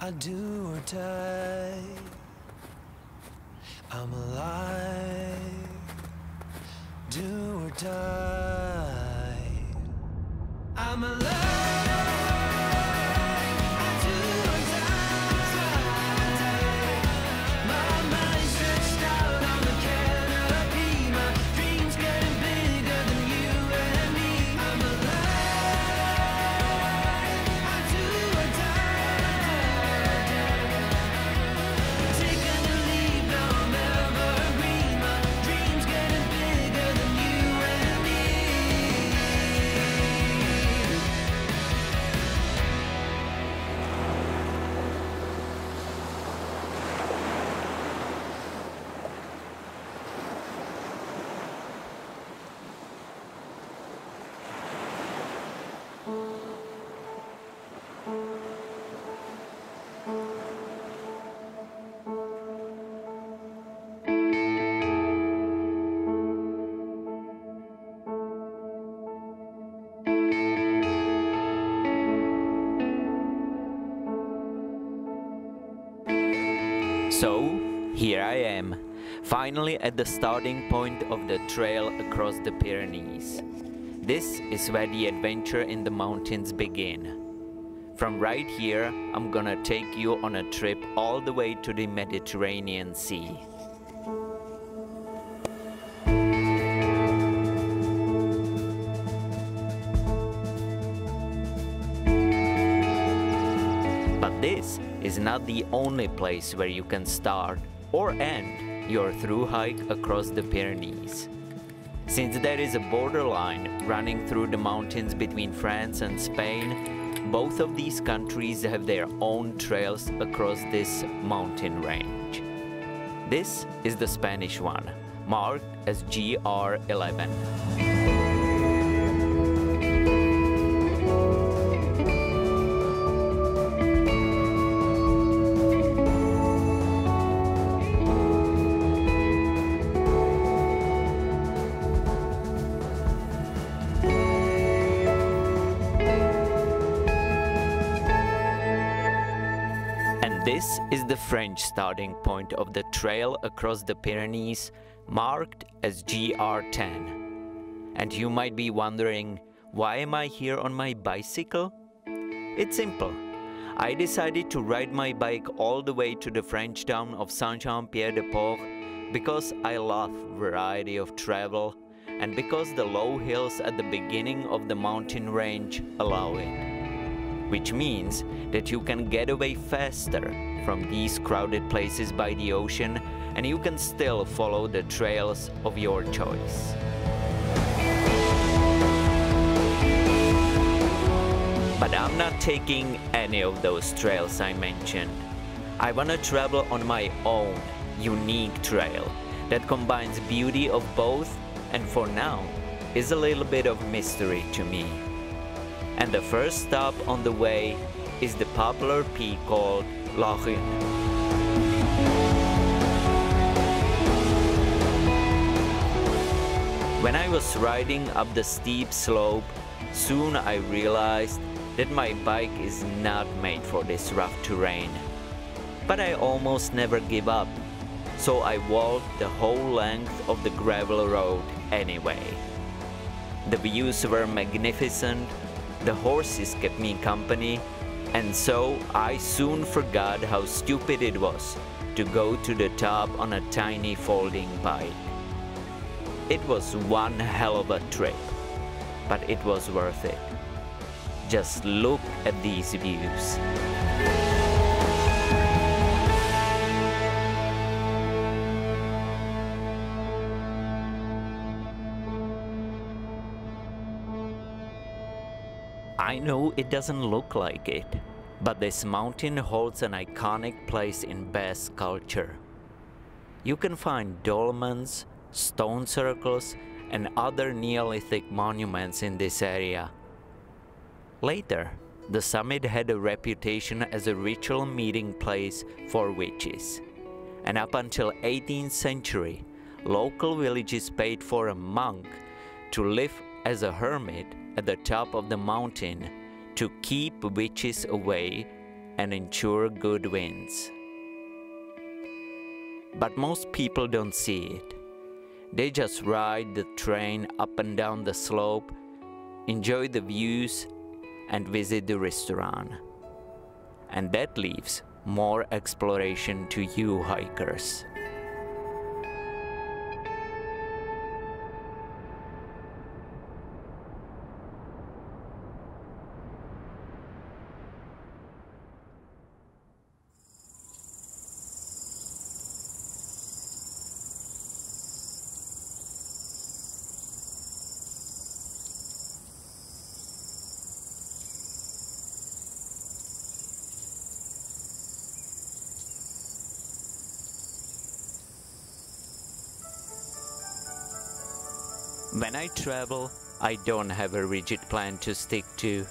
I do or die. I'm alive. Do or die. I'm alive. I do or die. My mind stretched out on the canopy. My dreams getting bigger than you and me. I'm alive. I do or die. Taking a leap, now I'm evergreen. My dreams getting bigger than you and me. So, here I am, finally at the starting point of the trail across the Pyrenees. This is where the adventure in the mountains begin. From right here, I'm gonna take you on a trip all the way to the Mediterranean Sea. But this is not the only place where you can start or end your through hike across the Pyrenees. Since there is a borderline running through the mountains between France and Spain, both of these countries have their own trails across this mountain range. This is the Spanish one, marked as GR11. This is the French starting point of the trail across the Pyrenees, marked as GR10. And you might be wondering, why am I here on my bicycle? It's simple. I decided to ride my bike all the way to the French town of Saint-Jean-Pied-de-Port because I love variety of travel and because the low hills at the beginning of the mountain range allow it. Which means that you can get away faster from these crowded places by the ocean and you can still follow the trails of your choice. But I'm not taking any of those trails I mentioned. I want to travel on my own unique trail that combines beauty of both and for now is a little bit of mystery to me. And the first stop on the way is the popular peak called Rhune. When I was riding up the steep slope, soon I realized that my bike is not made for this rough terrain. But I almost never give up, so I walked the whole length of the gravel road anyway. The views were magnificent. The horses kept me company, and so I soon forgot how stupid it was to go to the top on a tiny folding bike. It was one hell of a trip, but it was worth it. Just look at these views. I know it doesn't look like it, but this mountain holds an iconic place in Basque culture. You can find dolmens, stone circles, and other Neolithic monuments in this area. Later, the summit had a reputation as a ritual meeting place for witches, and up until 18th century, local villages paid for a monk to live as a hermit at the top of the mountain to keep witches away and ensure good winds. But most people don't see it. They just ride the train up and down the slope, enjoy the views, and visit the restaurant. And that leaves more exploration to you hikers. When I travel, I don't have a rigid plan to stick to.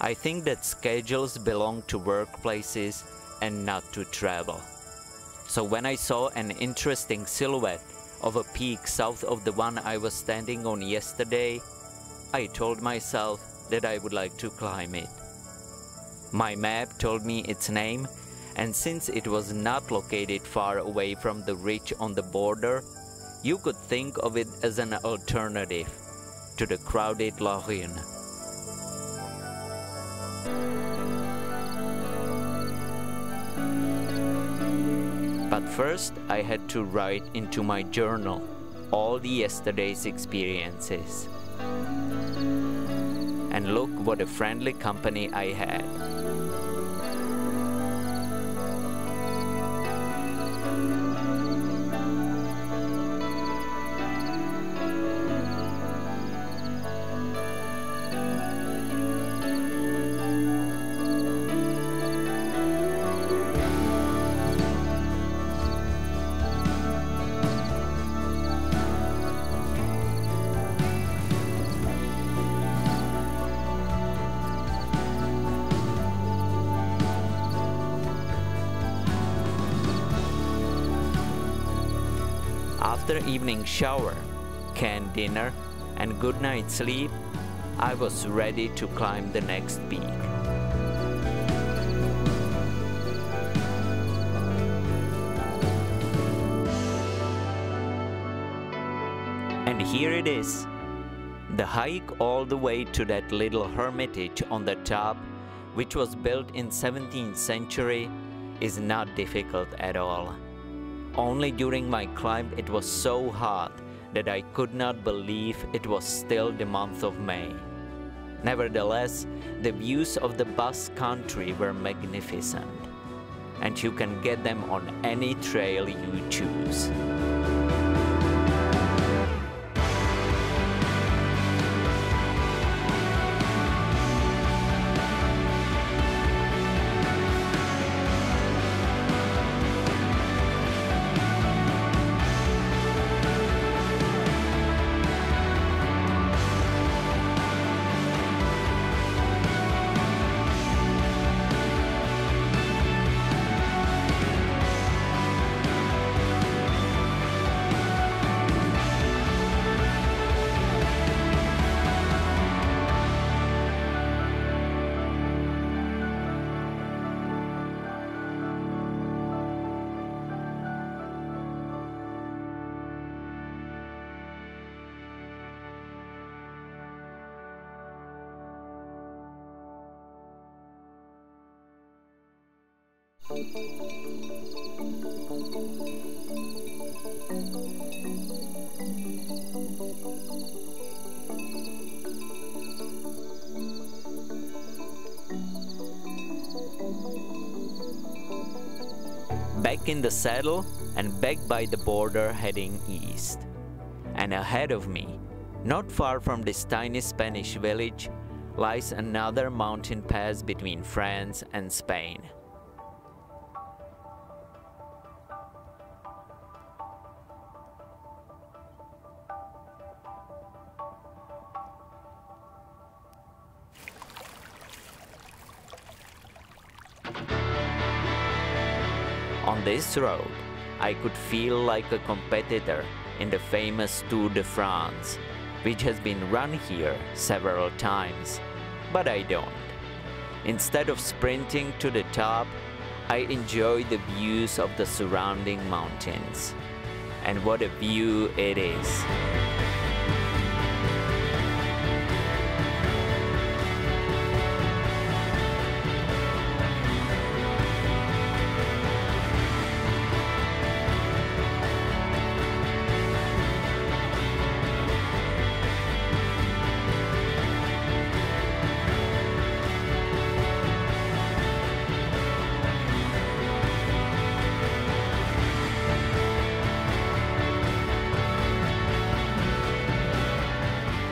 I think that schedules belong to workplaces and not to travel. So when I saw an interesting silhouette of a peak south of the one I was standing on yesterday, I told myself that I would like to climb it. My map told me its name, and since it was not located far away from the ridge on the border, you could think of it as an alternative to the crowded Rhune. But first I had to write into my journal all the yesterday's experiences. And look what a friendly company I had. After evening shower, canned dinner, and good night's sleep, I was ready to climb the next peak. And here it is. The hike all the way to that little hermitage on the top, which was built in 17th century, is not difficult at all. Only during my climb it was so hot that I could not believe it was still the month of May. Nevertheless, the views of the Basque country were magnificent, and you can get them on any trail you choose. Back in the saddle and back by the border heading east. And ahead of me, not far from this tiny Spanish village, lies another mountain pass between France and Spain. On this road, I could feel like a competitor in the famous Tour de France, which has been run here several times, but I don't. Instead of sprinting to the top, I enjoy the views of the surrounding mountains. And what a view it is!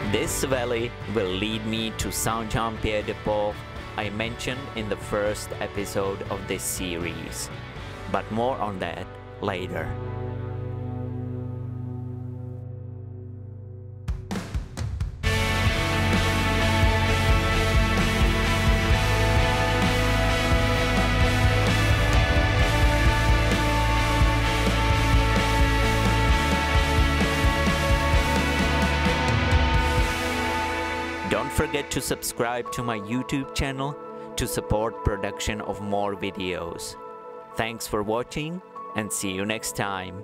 This valley will lead me to Saint-Jean-Pied-de-Port I mentioned in the first episode of this series, but more on that later. Don't forget to subscribe to my YouTube channel to support production of more videos. Thanks for watching and see you next time.